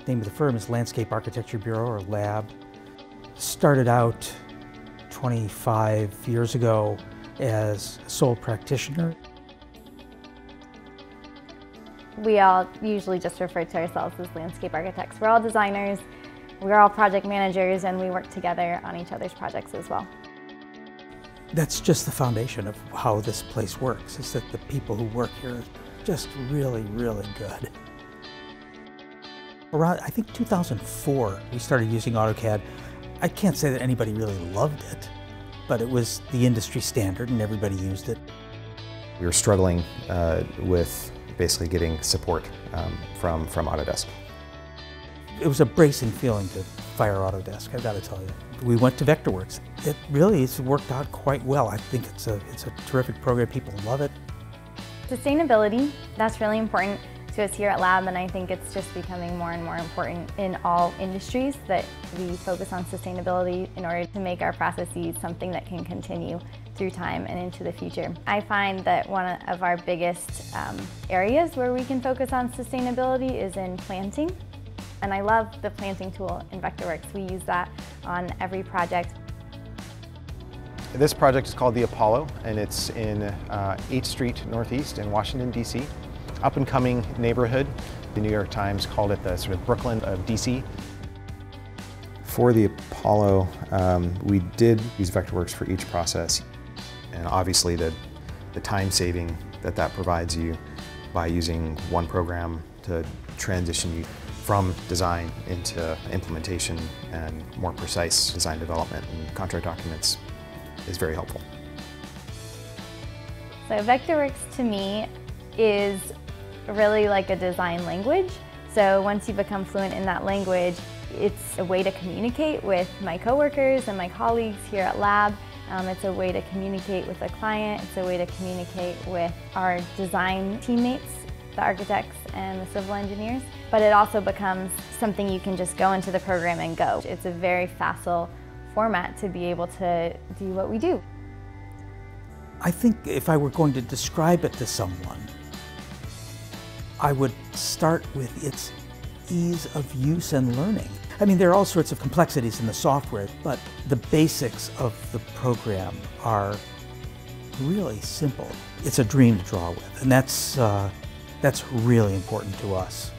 name of the firm is Landscape Architecture Bureau, or LAB. Started out 25 years ago as a sole practitioner. We all usually just refer to ourselves as landscape architects. We're all designers, we're all project managers, and we work together on each other's projects as well. That's just the foundation of how this place works, is that the people who work here are just really, really good. Around, I think 2004, we started using AutoCAD. I can't say that anybody really loved it, but it was the industry standard and everybody used it. We were struggling with basically getting support from Autodesk. It was a bracing feeling to fire Autodesk, I've got to tell you. We went to Vectorworks. It really has worked out quite well. I think it's a terrific program. People love it. Sustainability, that's really important to us here at Lab, and I think it's just becoming more and more important in all industries that we focus on sustainability in order to make our processes something that can continue through time and into the future. I find that one of our biggest areas where we can focus on sustainability is in planting. And I love the planting tool in Vectorworks. We use that on every project. This project is called the Apollo, and it's in 8th Street Northeast in Washington, D.C. Up-and-coming neighborhood. The New York Times called it the sort of Brooklyn of D.C. For the Apollo, we did use Vectorworks for each process. And obviously the time saving that provides you by using one program to transition you from design into implementation and more precise design development and contract documents is very helpful. So Vectorworks to me is really like a design language. So once you become fluent in that language, it's a way to communicate with my coworkers and my colleagues here at Lab. It's a way to communicate with the client. It's a way to communicate with our design teammates, the architects and the civil engineers. But it also becomes something you can just go into the program and go. It's a very facile format to be able to do what we do. I think if I were going to describe it to someone, I would start with its ease of use and learning. I mean, there are all sorts of complexities in the software, but the basics of the program are really simple. It's a dream to draw with, and that's really important to us.